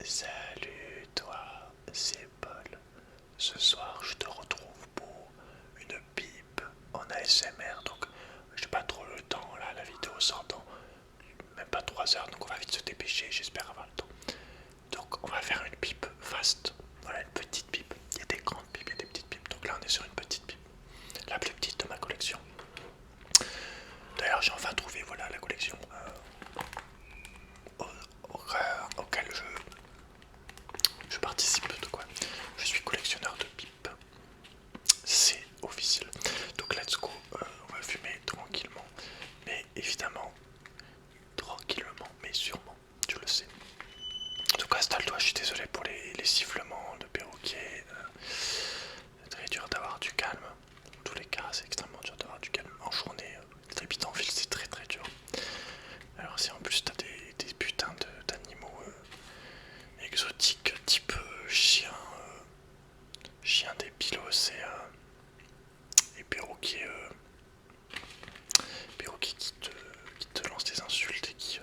Salut toi, c'est Paul. Ce soir, je te retrouve pour une pipe en ASMR. Donc, j'ai pas trop le temps là, la vidéo sort dans même pas 3 heures, donc on va vite se dépêcher. J'espère avoir le temps. Donc, on va faire une pipe fast. Voilà, une petite pipe. Il y a des grandes pipes, il y a des petites pipes. Donc là, on est sur une petite pipe, la plus petite de ma collection. D'ailleurs, j'ai enfin trouvé voilà la collection auquel je participe de quoi. Je suis collectionneur de pipes. C'est officiel. Donc let's go, on va fumer tranquillement. Mais évidemment, tranquillement, mais sûrement, tu le sais. En tout cas, installe-toi, je suis désolé pour les sifflements de perroquet. C'est très dur d'avoir du calme. Dans tous les cas, c'est extrêmement dur d'avoir du calme. En journée, les habitants en ville, c'est très très dur. Alors si en plus t'as des putains d'animaux exotiques type chien des pilos et perroquets qui te lancent des insultes et qui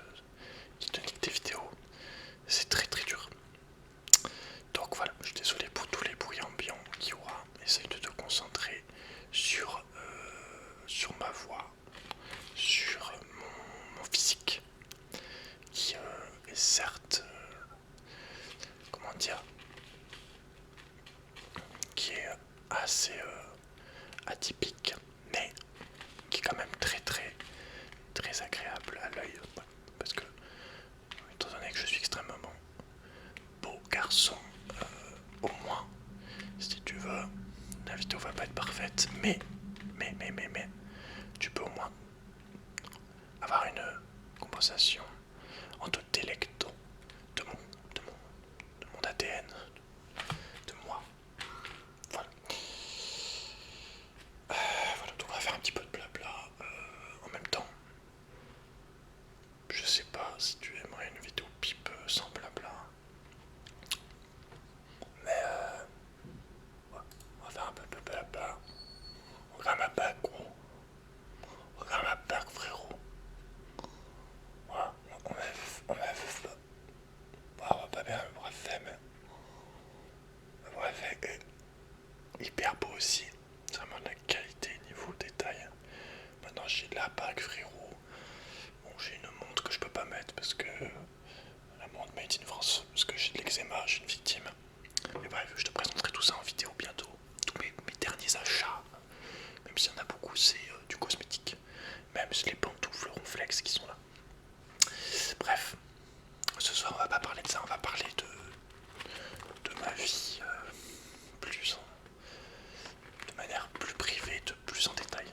te niquent tes vidéos, c'est très très dur. Donc voilà, je suis désolé pour tous les bruits ambiants qu'il y aura. Essaye de te concentrer sur ma voix, sur mon physique, qui est certes, comment dire, qui est assez atypique, mais qui est quand même très très très agréable à l'œil, parce que étant donné que je suis extrêmement beau garçon, au moins, si tu veux, la vidéo va pas être parfaite, mais tu peux au moins avoir une compensation en te délectant de mon ADN, de moi. Voilà. Voilà, donc on va faire un petit peu de blabla en même temps. Je sais pas si tu aimerais une vidéo pipe sans blabla, mais ouais, on va faire un peu de blabla. Regarde ma bague, gros. Regarde ma bague, frérot. Voilà, on m'avait pas. On va pas bien le brevet, mais le brevet est hyper beau aussi. C'est vraiment de la qualité niveau détail. Maintenant j'ai de la bague, frérot. Bon, j'ai une montre que je peux pas mettre parce que la montre made in France, parce que j'ai de l'eczéma, je suis une victime. Mais bref, je te présenterai tout ça en vidéo bientôt. Tous mes derniers achats, même s'il y en a beaucoup, c'est du cosmétique. Même les pantoufles Ronflex qui sont là. Bref, ce soir on va pas parler de ça, on va parler de ma vie de manière plus privée, plus en détail.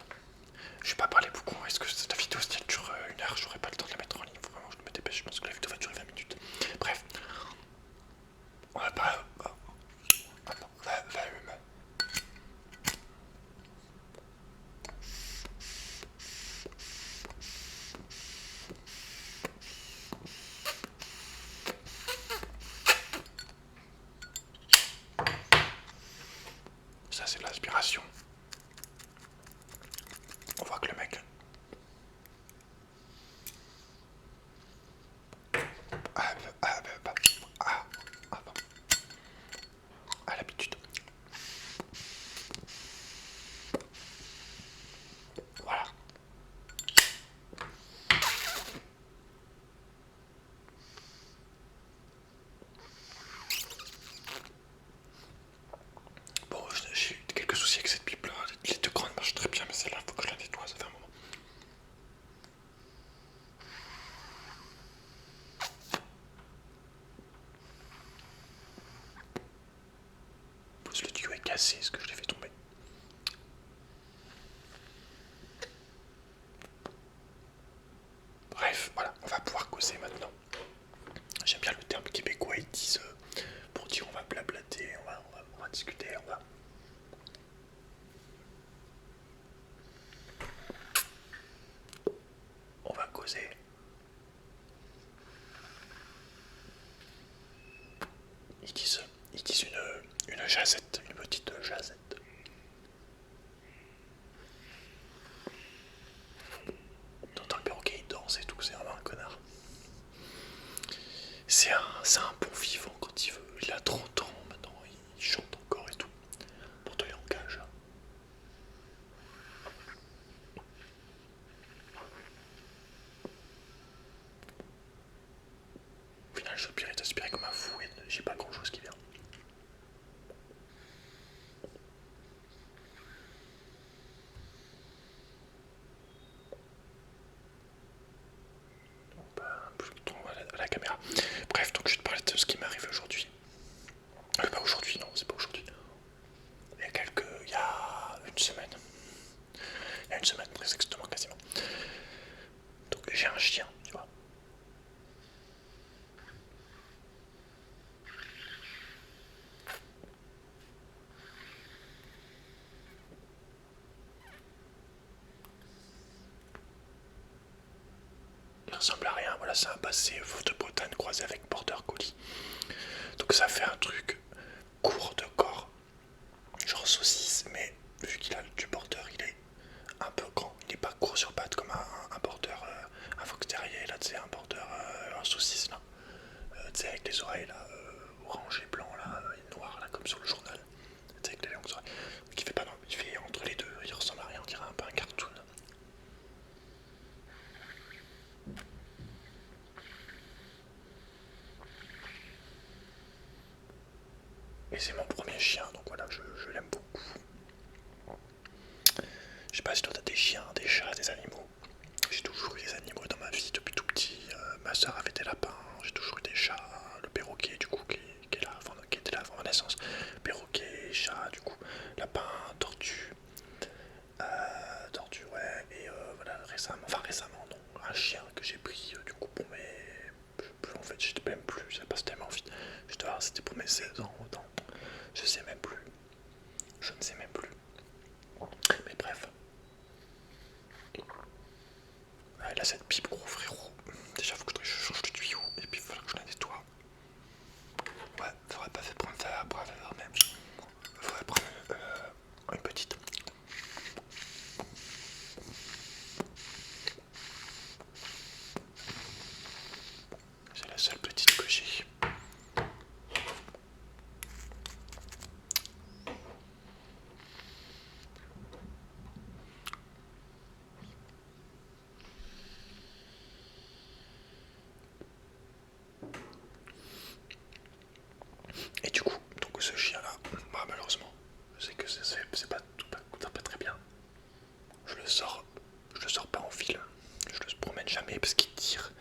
Je vais pas parler beaucoup, est-ce que cette vidéo si elle dure 1 heure, j'aurai pas le temps de la mettre en ligne, faut vraiment que je me dépêche, je pense que la vidéo va durer 20 minutes. Bref, on va pas... Attends, va allumer. Ça c'est de l'aspiration. On voit que le mec... à l'habitude. Voilà. Bon, j'ai eu quelques soucis avec cette pipe là. Les deux grandes marchent très bien, mais celle-là, faut que je la nettoie, ça fait un moment. Le tuyau est cassé, est-ce que je l'ai fait tomber? Bref, voilà, on va pouvoir causer maintenant. J'aime bien le terme québécois, ils disent pour dire on va blablater, on va discuter, on va causer. Ils disent une jazette, une petite jazette. T'entends le perroquet, il danse et tout, c'est vraiment un connard. C'est un bon vivant quand ressemble à rien. Voilà, c'est un basset de Bretagne croisé avec border collie. Donc ça fait un truc court de corps, genre saucisse, mais vu qu'il a du border, il est un peu grand. Il est pas court sur pattes comme un border, un fox terrier là, tu sais, un border, un saucisse là, tu sais, avec les oreilles là, orange et blanc là, et noir là, comme sur le journal, tu sais, avec les longues oreilles. Donc il fait pas, non, il fait entre les deux, il ressemble à rien, on dirait un peu un cartoon. Et c'est mon premier chien, donc voilà, je l'aime beaucoup. Je sais pas si toi t'as des chiens, des chats, des animaux. J'ai toujours eu des animaux dans ma vie depuis tout petit. Ma soeur avait des lapins, j'ai toujours eu des chats, le perroquet du coup qui était là avant ma naissance. Perroquet, chat du coup, lapin, tortue, tortue ouais, et voilà récemment non, un chien que j'ai pris du coup pour en fait j'étais même plus, ça passe tellement vite. Je dois c'était pour mes 16 ans autant. Je sais même plus. Je ne sais même plus. Mais bref. Ah, là cette pipe gros frérot. Déjà faut que je change le tuyau et puis il faudra que je la nettoie. Ouais, faudrait pas fait prendre ça après même. Faudrait prendre une petite. C'est la seule petite que j'ai. Et du coup, donc ce chien là, bah, malheureusement, c'est que c'est pas tout pas très bien. Je le sors pas en ville. Je le promène jamais parce qu'il tire.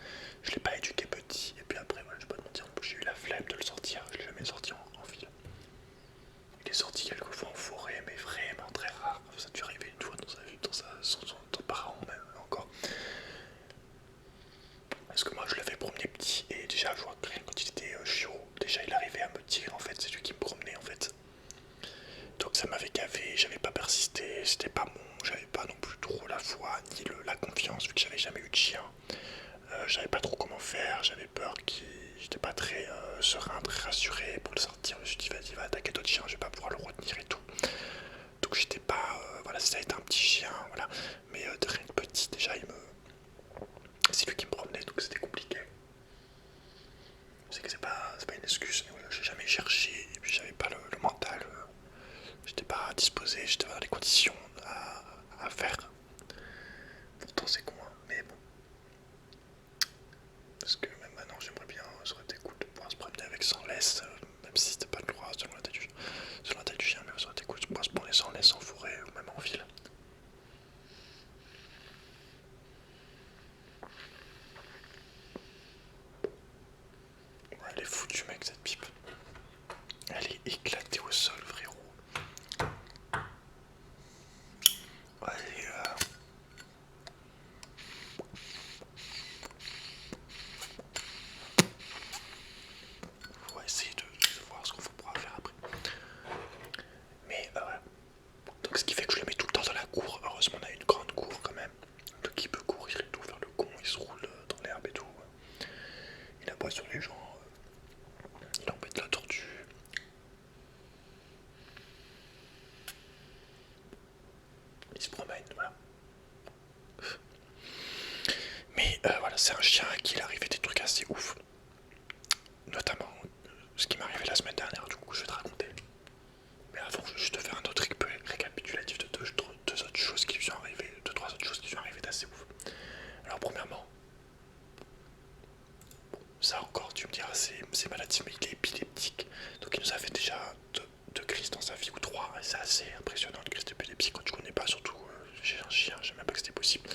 Je l'ai pas éduqué petit. Et puis après, voilà, je peux te mentir, j'ai eu la flemme de le sortir. Je l'ai jamais sorti en ville. Il est sorti quelques fois en forêt, mais vraiment très rare. Ça a dû arriver une fois dans sa vie, dans son parent même encore. Parce que moi je l'avais promené petit et déjà je vois que quand il était chiot, déjà il arrivait à me tirer en fait, c'est lui qui me promenait en fait. Donc ça m'avait gavé, j'avais pas persisté, c'était pas bon, j'avais pas non plus trop la foi ni la confiance vu que j'avais jamais eu de chien. J'avais pas trop comment faire, j'avais peur qu'il. J'étais pas très serein, très rassuré pour le sortir. Je me suis dit vas-y va attaquer d'autres chiens, je vais pas pouvoir le retenir et tout. Donc j'étais pas. Voilà, ça a été un petit chien, voilà. Mais de rien de petit déjà c'est lui qui me promenait donc c'était compliqué. Je sais que c'est pas une excuse, mais voilà, j'ai jamais cherché et puis j'avais pas le mental. J'étais pas disposé, j'étais pas dans les conditions à faire. Pourtant c'est con, hein, mais bon. Parce que même maintenant j'aimerais bien, ça aurait été cool de pouvoir se promener avec sans laisse, même si c'était pas le droit selon la taille du chien, mais ça aurait été cool de pouvoir se promener sans laisse en forêt ou même en ville. Ouais, elle est foutue mec cette pipe. Elle est éclatée au sol frérot. Ouais, on va essayer de voir ce qu'on pourra faire après. Mais donc ce qui fait que je le mets tout le temps dans la cour. Heureusement on a une grande cour quand même. Donc il peut courir et tout, faire le con, il se roule dans l'herbe et tout. Il aboie sur les gens, il embête la tortue. Il se promène, voilà. Mais voilà, c'est un chien à qui il arrivait des trucs assez ouf. Notamment ce qui m'est arrivé la semaine dernière, du coup je vais te raconter. Mais avant, je vais juste te faire un autre récapitulatif de deux autres choses qui lui sont arrivées, deux, trois autres choses qui lui sont arrivées d'assez ouf. Alors premièrement, ça encore tu me diras c'est maladie, mais il est épileptique. Donc il nous a fait déjà deux crises dans sa vie, ou trois, et c'est assez impressionnant une crise d'épilepsie quand tu connais pas, surtout j'ai un chien, je savais même pas que c'était possible.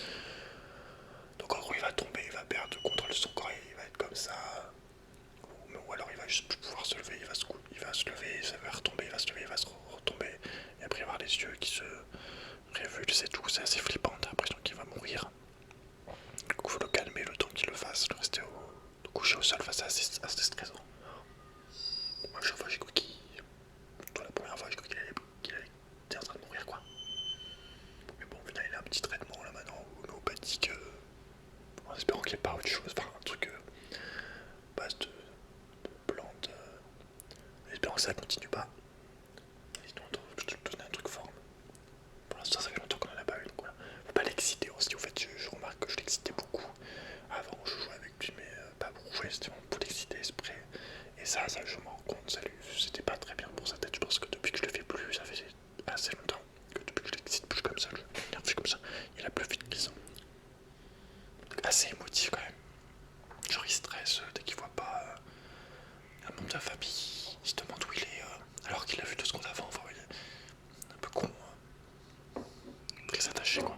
Donc en gros il va tomber, il va perdre le contrôle de son corps, il va être comme ça. Ou alors il va juste pouvoir se lever, il va se lever, ça va retomber, il va se lever, il va se retomber. Et après avoir les yeux qui se révulsent et tout, c'est assez flippant, t'as l'impression qu'il va mourir. Du coup faut le calmer le temps qu'il le fasse, le rester couché au sol, c'est assez stressant. Moi chaque fois j'ai cru la première fois j'ai cru qu'il allait être en train de mourir quoi. Mais bon au final il a un petit traitement là maintenant homéopathique, en espérant qu'il n'y ait pas autre chose. que ça continue pas. Sinon, je te donne un truc fort. Pour l'instant, ça fait longtemps qu'on en a pas eu, donc voilà. Faut pas l'exciter aussi. En fait, je remarque que je l'excitais beaucoup. Avant, je jouais avec lui, mais pas beaucoup. Ouais, c'était vraiment pour l'exciter, spray. Et ça, je m'en rends compte, c'était pas très bien pour sa tête. Je pense que depuis que je le fais plus, ça fait assez longtemps que depuis que je l'excite plus comme ça, je l'énerve comme ça, il a plus vite qu'ils sont. Assez émotif quand même. Genre il stresse dès qu'il voit pas un membre de la famille, il se demande où il est alors qu'il l'a vu 2 secondes avant. Enfin, il est un peu con, très attaché quoi.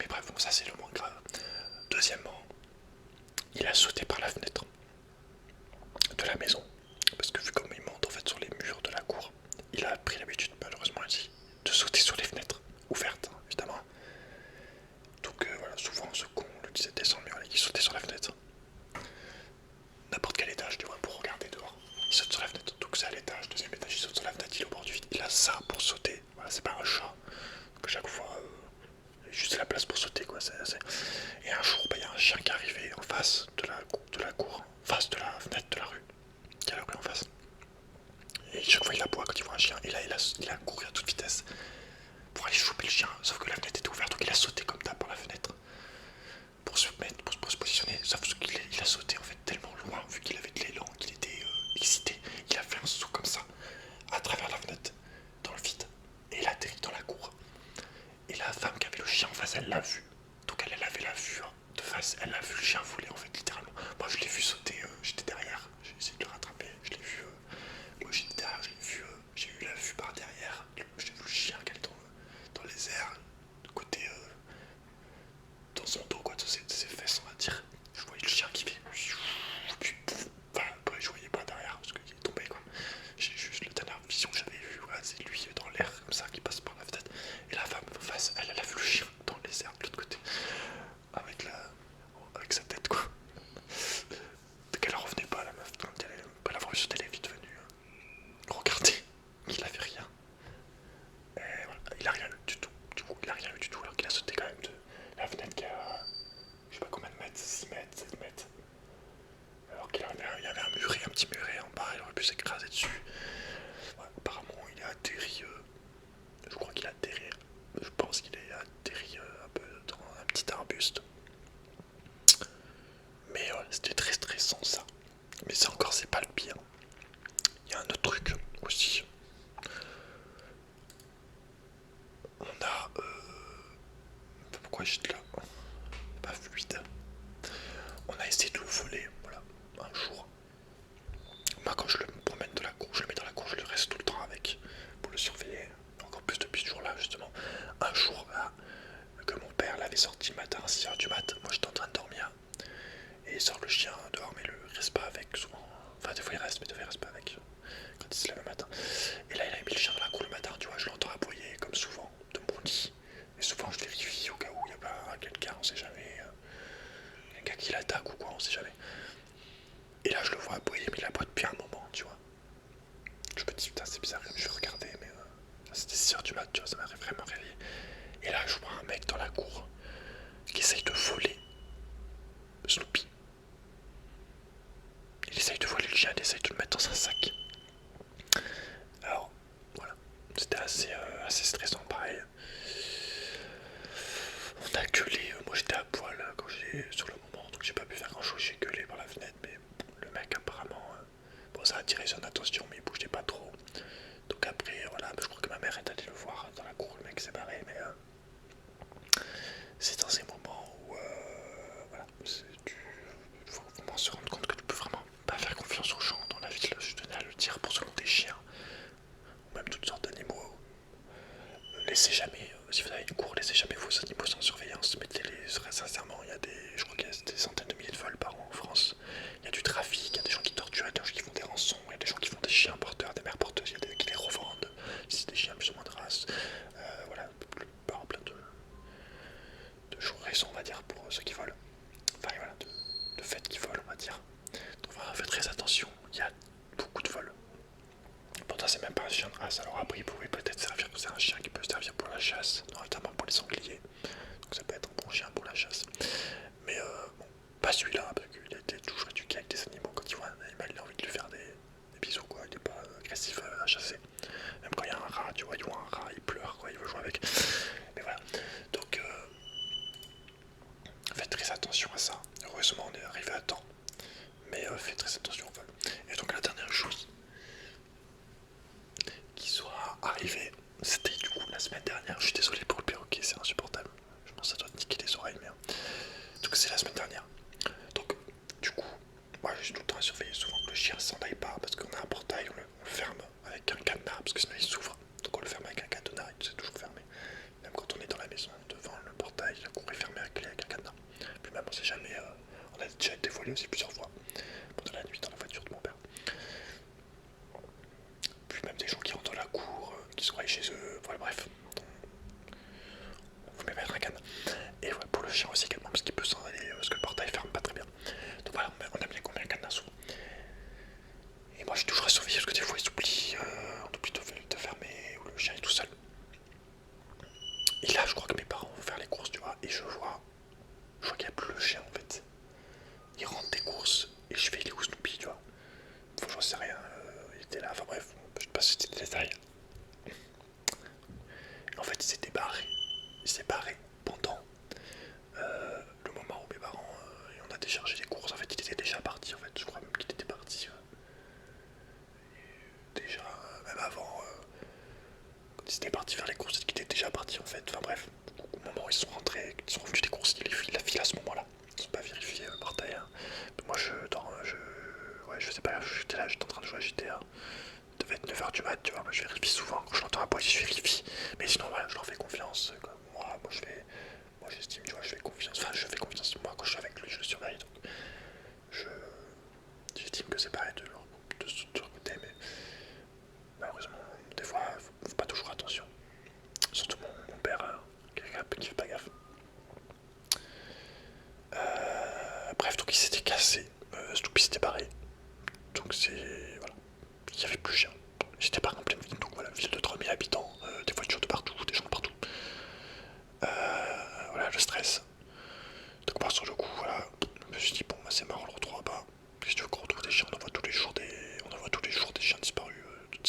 Mais bref, bon, ça c'est le moins grave. Deuxièmement, il a sauté par la fenêtre de la maison. Parce que vu comme il monte en fait sur les murs de la cour, il a pris l'habitude, malheureusement aussi, de sauter sur les fenêtres, ouvertes évidemment. Donc voilà, souvent ce con le disait descend le mur et il sautait sur la fenêtre. N'importe quel étage, tu vois, pour regarder dehors. Il saute sur la fenêtre, donc c'est à l'étage, deuxième étage, il saute sur la fenêtre, il est au bord du vide. Il a ça pour sauter, voilà, c'est pas un chat. Donc à chaque fois, il a juste la place pour sauter quoi. Et un jour, il y a un chien qui est arrivé en face de la cour, en face de la fenêtre de la rue, qui a la rue en face. Et chaque fois il aboie quand il voit un chien, et là il a couru à toute vitesse pour aller choper le chien, sauf que la fenêtre était ouverte, donc il a sauté comme ça par la fenêtre pour se mettre, pour se positionner, sauf qu'il a sauté en fait tellement loin, vu qu'il avait de l'élan, qu'il était excité, il a fait un saut comme ça, à travers la fenêtre, dans le vide, et il a atterri dans la cour. Et la femme qui avait le chien en face, elle l'a vu, donc elle avait la vue de face, elle a vu le chien voler en fait, littéralement. Moi je l'ai vu sauter, j'étais derrière, j'ai essayé de le rattraper, je l'ai vu, moi j'étais derrière, je l'ai vu, j'ai eu la vue par derrière, j'ai vu le chien qui allait dans les airs, de côté, dans son dos, quoi, de ses fesses, on va dire. Je voyais le chien qui fait. Enfin, après, je voyais pas derrière parce qu'il est tombé, quoi. J'ai juste la dernière vision que j'avais vue, voilà, c'est lui dans l'air, comme ça, qui passe par la fenêtre. Et la femme en face, elle a vu le chien dans les airs de l'autre côté, avec sa tête, quoi. Donc elle en revenait pas, la meuf, quand elle a vu sauter, elle est vite venue regarder. Il avait rien. Et voilà, il a rien eu du tout. Du coup, il a rien eu du tout, alors qu'il a sauté quand même de la fenêtre qui a, je sais pas combien de mètres, 6 mètres, 7 mètres. Alors qu'il y avait un muret, un petit muret en bas, il aurait pu s'écraser dessus. Ouais, apparemment, il a atterri, je crois qu'il a atterri, je pense qu'il a atterri un peu dans un petit arbuste. Mais ouais, c'était très stressant ça. Mais c'est encore, c'est pas le pire. Il y a un autre truc aussi. On a, pourquoi j'étais là? Pas fluide. On a essayé de le voler, voilà, un jour. Moi, quand je le promène de la cour, je le mets dans la cour, je le reste tout le temps avec pour le surveiller. Encore plus depuis ce jour-là, justement. Un jour, là, que mon père l'avait sorti le matin à 6h du mat, moi j'étais en train de dormir. Et il sort le chien dehors, mais il reste pas avec souvent. Enfin, des fois il reste, mais des fois il reste pas avec. Quand il se lève le matin. Et là, il a mis le chien dans la cour le matin, tu vois, je l'entends aboyer, comme souvent, de mon lit. Et souvent, je vérifie au cas où il n'y a pas quelqu'un, on sait jamais. Quelqu'un qui l'attaque ou quoi, on sait jamais. Et là, je le vois aboyer, mais il aboie depuis un moment, tu vois. Je me dis, putain, c'est bizarre, je vais regarder, mais c'était 6h du mat, tu vois, ça m'a vraiment réveillé. Et là, je vois un mec dans la cour qui essaye de voler Snoopy. Il essaye de voler le chien, il essaye de le mettre dans un sac. Alors, voilà, c'était assez stressant, pareil. On a gueulé, moi j'étais à poil quand sur le moment, donc j'ai pas pu faire grand chose, j'ai gueulé par la fenêtre, mais le mec apparemment, bon ça a attiré son attention, mais il bougeait pas trop. Donc après, voilà, je crois que ma mère est allée le voir dans la cour, le mec s'est barré, mais c'est dans ces moments où, voilà, faut vraiment se rendre compte que tu peux vraiment pas faire confiance aux gens dans la ville, je tenais à le dire pour ce long des chiens, ou même toutes sortes d'animaux. Laissez jamais, si vous avez une cour, laissez jamais vos animaux sans surveillance, mettez-les, sincèrement, je crois qu'il y a des centaines de milliers de vols par an en France, il y a du trafic, il y a des gens qui torturent, il y a des gens qui font des rançons, il y a des gens qui font des chiens porteurs, des mères porteuses, il y a des qui les revendent, si c'est des chiens plus ou moins de race, voilà, plein de raisons, on va dire, pour ceux qui volent, enfin voilà, de faits qui volent, on va dire, donc voilà, faites très attention, il y a beaucoup de vols. Pourtant c'est même pas un chien de race, alors après il pouvait peut-être servir, c'est un chien qui peut servir pour la chasse, notamment pour les sangliers, donc ça peut être un bon chien pour la chasse, mais bon, pas celui-là, parce qu'il a été toujours éduqué avec des animaux, quand il voit un animal il a envie de lui faire des bisous. chien s'en aille pas, parce qu'on a un portail, on le ferme avec un cadenas, parce que sinon il s'ouvre. Donc on le ferme avec un cadenas, c'est toujours fermé. Même quand on est dans la maison, devant le portail, la cour est fermée avec un cadenas. Puis même on sait jamais, on a déjà été volé aussi plusieurs fois, pendant la nuit dans la voiture de mon père. Puis même des gens qui rentrent dans la cour, qui sont allés chez eux, voilà bref. On vous met mettre un cadenas. Et voilà, pour le chien aussi également, parce qu'il peut s'en aller, parce que le portail ferme pas très bien. Donc voilà, on a bien combien de cadenas sous. Et moi je suis toujours à surveiller parce que des fois ils s'oublient, on oublie de fermer, ou le chien est tout seul. Et là je crois que mes parents vont faire les courses, tu vois, et je vois qu'il n'y a plus le chien en fait. Il rentre des courses, et je fais il est où Snoopy, tu vois. Enfin, j'en sais rien, il était là, enfin bref, je sais pas si c'était des détails. En fait il s'était barré. Il s'est barré pendant le moment où mes parents on a déchargé les courses. En fait il était déjà parti, en fait je crois même qu'il était parti déjà même avant quand ils étaient partis faire les courses, qu'il était déjà parti en fait. Enfin bref, au moment où ils sont rentrés, ils sont revenus des courses, il a filé à ce moment là. Ils sont pas vérifié le portail. Hein. Moi je sais pas, j'étais là, j'étais en train de jouer à GTA. Il devait être 9h du mat, tu vois, moi je vérifie souvent quand je l'entends à je vérifie. Mais sinon voilà, je leur fais confiance. Quoi. Moi j'estime, tu vois, je fais confiance. Enfin je fais confiance, moi quand je suis avec lui, je le surveille. Donc j'estime que c'est pareil de leur côté, mais malheureusement, des fois, faut pas toujours attention. Surtout mon père, qui fait pas gaffe. Bref, donc il s'était cassé. Stoopy s'était barré. Donc c'est. Voilà. Il n'y avait plus chien. J'étais pas en pleine ville, donc voilà, ville de 3000 habitants, des voitures de partout, des gens de partout. Voilà, le stress. Donc par sur le coup, voilà, je me suis dit, bon, bah, c'est marrant, on le retrouvera pas. Qu'est-ce que tu veux qu'on retrouve des chiens? On en voit tous les jours des chiens disparus,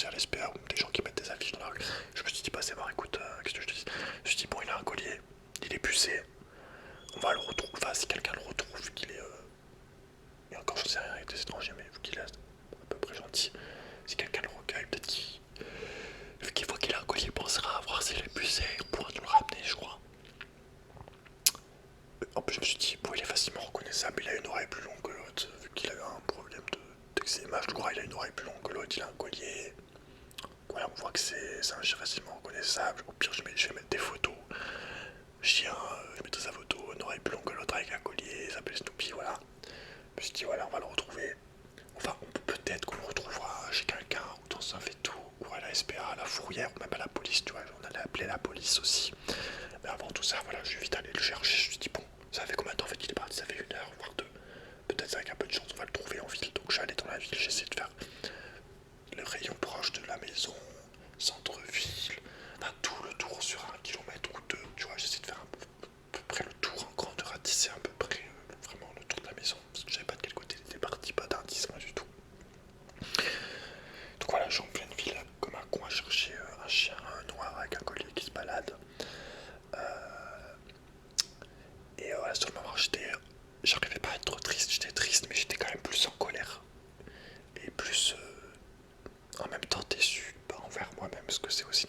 à l'SPA, ou des gens qui mettent des affiches dans la rue. Je me suis dit, bah c'est marrant, écoute, qu'est-ce que je te dis? Je me suis dit, bon, il a un collier, il est pucé, on va le retrouver, enfin, si quelqu'un le retrouve, vu qu'il est. Et encore, je sais rien avec des étrangers, mais vu qu'il est à peu près gentil, si quelqu'un le recueille, peut-être qu'il. Vu qu'il voit qu'il a un collier, il pensera à voir s'il est pucé, on pourra nous le ramener, je crois. En plus, je me suis dit, bon, il est facilement reconnaissable, il a une oreille plus longue que l'autre, vu qu'il a eu un problème d'eczéma, je crois, il a une oreille plus longue que l'autre, il a un collier. Ouais, on voit que c'est un chien facilement reconnaissable. Au pire, je vais mettre des photos. Chien, je mettrai sa photo, une oreille plus longue que l'autre avec un collier, il s'appelle Snoopy, voilà. Je me suis dit, voilà, on va le retrouver. Enfin, peut-être qu'on le retrouvera chez quelqu'un, ou dans un veto, ou à la SPA, à la fourrière, ou même à la police, tu vois. On allait appeler la police aussi. Mais avant tout ça, voilà, je suis vite allé le chercher. Je me suis dit, bon, ça fait combien de temps en fait qu'il est parti? Ça fait 1 heure, voire 2. Peut-être avec un peu de chance, on va le trouver en ville. Donc je suis allé dans la ville, j'essaie de faire le rayon proche de la maison, centre-ville, enfin tout le tour sur 1 kilomètre ou 2, tu vois, j'essaie de faire à peu près le tour en grand de ratisser à peu près vraiment le tour de la maison, parce que je savais pas de quel côté il était parti, pas d'indice, rien du tout. Donc voilà, je suis en pleine ville, comme un con à chercher un chien noir avec un collier qui se balade. Et voilà, sur le moment, j'arrivais pas à être trop triste, j'étais triste, mais j'étais quand même plus en colère. Et plus en même temps déçu, pas envers moi-même, parce que c'est aussi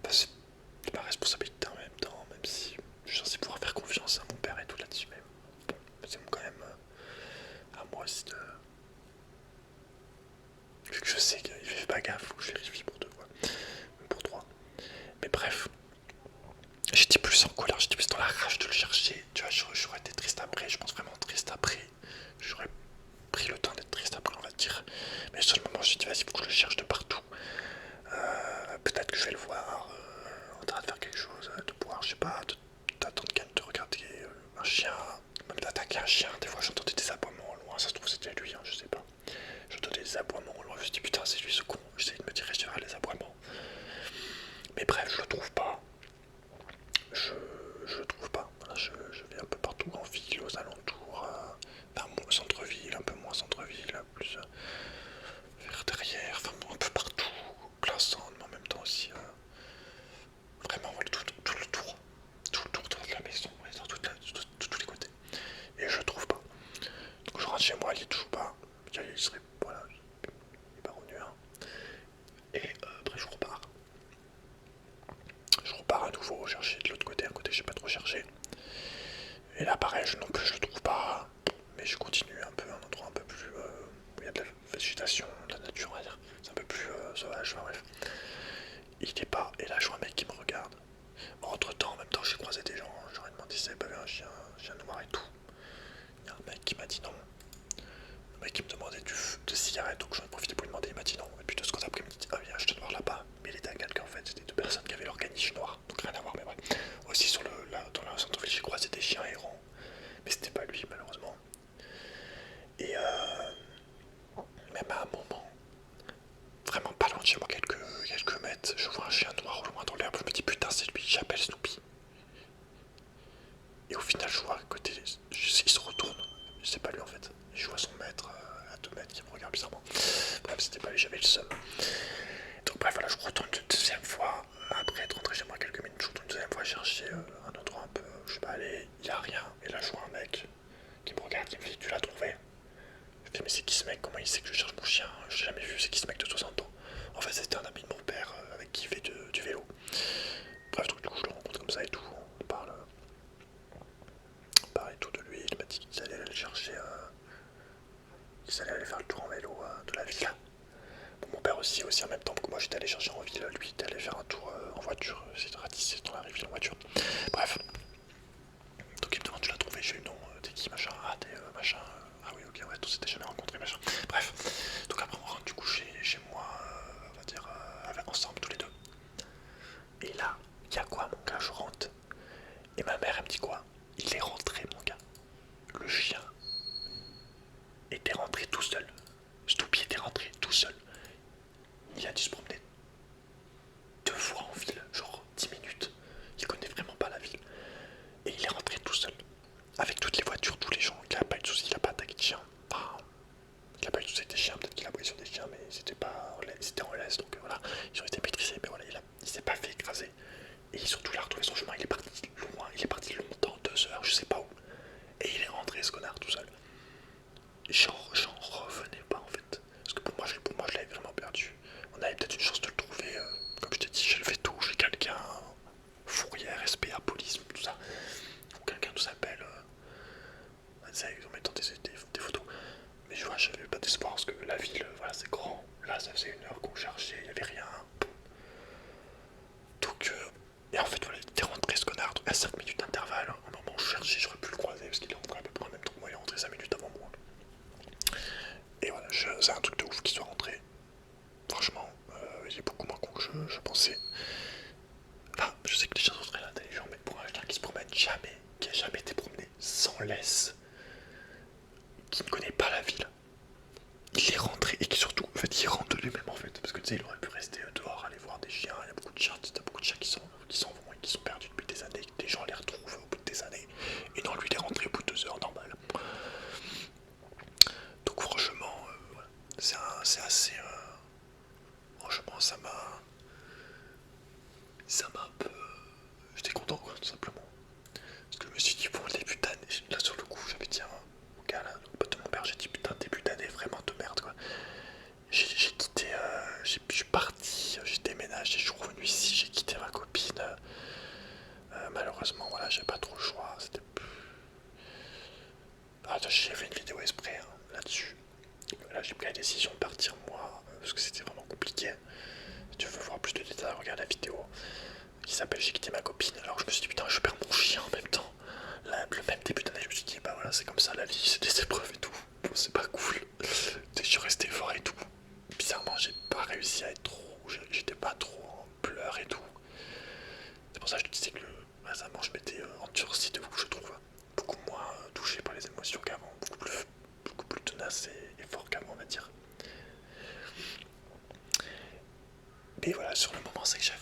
c'est ma responsabilité en même temps, même si je suis censé pouvoir faire confiance à mon père et tout là-dessus, mais bon, c'est quand même à moi aussi de. Vu que je sais qu'il fait pas gaffe, faut que je vérifie pour 2 fois, même pour 3. Mais bref, j'étais plus en colère, j'étais plus dans la rage de le chercher, tu vois, j'aurais été triste après, je pense vraiment triste après, j'aurais pris le temps d'être triste après, on va dire, mais sur le moment, je me suis dit, vas-y, faut que je le cherche de partout. Peut-être que je vais le voir en train de faire quelque chose, de pouvoir, je sais pas, d'attendre de regarder un chien, même d'attaquer un chien. Des fois j'entendais des aboiements au loin, ça se trouve c'était lui, hein, je sais pas. J'entendais des aboiements au loin, je me suis dit putain c'est lui ce con, j'essayais de me diriger vers les aboiements. Mais bref, je le trouve pas. Je le trouve pas. Voilà, je vais un peu partout en ville, aux alentours, au centre-ville, un peu moins centre-ville, plus vers derrière, enfin un peu partout, plein centre, mais en même temps aussi. Vraiment tout le tour. Tout le tour de la maison, dans tous les côtés. Et je le trouve pas. Donc je rentre chez moi, il est toujours pas. Il serait. Voilà, il est pas revenu. Hein. Et après je repars. Je repars à nouveau chercher de l'autre côté, un côté j'ai pas trop cherché. Et là pareil, non plus je le trouve pas. Mais je continue un peu, un endroit un peu plus où il y a de la végétation, de la nature, on va dire. C'est un peu plus sauvage, enfin bref. Il était pas, et là je vois un mec qui me regarde. Bon, entre temps, en même temps, j'ai croisé des gens, j'aurais demandé si j'avais pas vu un chien noir et tout. Il y a un mec qui m'a dit non. Le mec qui me demandait de cigarettes, donc j'en ai profité pour lui demander, il m'a dit non. Et puis 2 secondes après, il me dit ah, il y a un chien noir là-bas. Mais il était à quelqu'un en fait, c'était 2 personnes qui avaient leur caniche noire, donc rien à voir, mais bref. Aussi dans la centre-ville, j'ai croisé des chiens errants, mais c'était pas lui malheureusement. Et même à un moment, vraiment pas loin de chez moi, quelques mètres, je vois un chien noir au loin dans l'herbe, je me dis putain c'est lui, j'appelle Snoopy. Et au final je vois à côté, il se retourne, c'est pas lui en fait. Et je vois son maître à 2 mètres qui me regarde bizarrement. Bref, c'était pas lui, j'avais le seum. Donc bref, voilà, je retourne une deuxième fois, après être rentré chez moi quelques minutes, je retourne une deuxième fois chercher un endroit un peu, je sais pas, aller, il y a rien. Et là je vois un mec qui me regarde, qui me dit tu l'as trouvé? Je dis mais c'est qui ce mec? Comment il sait que je cherche mon chien? Je l'ai jamais vu, c'est qui ce mec de 60 ans? En fait c'était un ami de mon père avec qui il fait du vélo. Bref, donc du coup je le rencontre comme ça et tout, on parle et tout de lui, il m'a dit qu'ils allaient aller le chercher, qu'ils allaient aller faire le tour en vélo de la ville. Bon, mon père aussi en même temps que moi j'étais allé chercher en ville, lui il était allé faire un tour en voiture, c'est ratisser dans la ville en voiture. Bref, donc il me demande tu l'as trouvé, j'ai eu non, t'es qui machin, ah t'es machin, ah oui ok ouais, on s'était jamais rencontré machin. Bref, donc après on rentre du coup chez moi, on va dire ensemble tous les deux. Et là, il y a quoi mon gars, je rentre, et ma mère elle me dit quoi? Il est rentré mon gars, le chien était rentré tout seul, Snoopy était rentré tout seul. Il a dû se promener 2 fois en ville, genre 10 minutes. Il connaît vraiment pas la ville. Et il est rentré tout seul. Avec toutes les voitures, tous les gens. Il a pas eu de soucis, il a pas attaqué de chien. Enfin, il a pas eu de soucis avec des chiens, peut-être qu'il a aboyé sur des chiens, mais c'était pas c'était en laisse, donc voilà. Ils ont été maîtrisés, mais voilà, il s'est pas fait écraser. Et surtout, il a retrouvé son chemin, il est parti loin, il est parti longtemps, 2 heures, je sais pas où. Et il est rentré, ce connard, tout seul. J'en revenais pas en fait. Parce que pour moi, je l'avais vraiment perdu. On avait peut-être une chance de le trouver. Comme je t'ai dit, j'ai levé tout, j'ai quelqu'un, fourrière, SPA, police, tout ça. Ou quelqu'un nous appelle. En mettant des photos. Mais je vois, j'avais pas d'espoir parce que la ville, voilà, c'est grand. Là, ça faisait 1 heure qu'on cherchait, il y avait rien. Donc, et en fait, voilà, il était rentré ce connard. Donc, à 5 minutes d'intervalle, au moment où je cherchais, j'aurais pu le croiser parce qu'il est rentré à peu près en même temps que moi, il est rentré 5 minutes avant moi. Et voilà, c'est un truc de ouf qu'il soit rentré. Franchement, il est beaucoup moins con que je pensais. Enfin, je sais que les chiens sont très intelligents, mais pour un chien qui se promène jamais, qui a jamais été promené sans laisse, qui ne connaît pas la ville, il est rentré et qui surtout, en fait, il rentre de lui-même en fait, parce que tu sais, il aurait pu rester dehors, aller voir des chiens. Il y a beaucoup de chiens, t'as beaucoup de chiens qui s'en vont et qui sont perdus depuis des années, que des gens les retrouvent au bout de des années. Et non, lui, il est rentré au bout de 2 heures, normal. Donc franchement, voilà. C'est assez. Franchement, ça m'a un peu. J'étais content, quoi, tout simplement. Parce que je me suis dit, bon, le début d'année, là sur le coup, j'avais dit au gars là, au pote de mon père, j'ai dit, putain, début d'année vraiment de merde, quoi. J'ai quitté, je suis parti, j'ai déménagé, je suis revenu ici, j'ai quitté ma copine. Malheureusement, voilà, j'ai pas trop le choix. C'était. Ah, j'ai fait une vidéo exprès là-dessus. Là, j'ai pris la décision de partir moi, parce que c'était vraiment compliqué. Si tu veux voir plus de détails, regarde la vidéo qui s'appelle J'ai quitté ma copine. Alors je me suis dit putain, je perds mon chien en même temps. Là, le même début d'année, je me suis dit bah voilà, c'est comme ça la vie, c'est des épreuves et tout. Bon, c'est pas cool. Je suis resté fort et tout. Bizarrement, j'ai pas réussi à être trop. J'étais pas trop en pleurs et tout. C'est pour ça que je te disais que récemment je m'étais endurci de vous, je trouve. Beaucoup moins touché par les émotions qu'avant. Beaucoup plus tenace et fort qu'avant, on va dire. Mais voilà, sur le moment, c'est que j'avais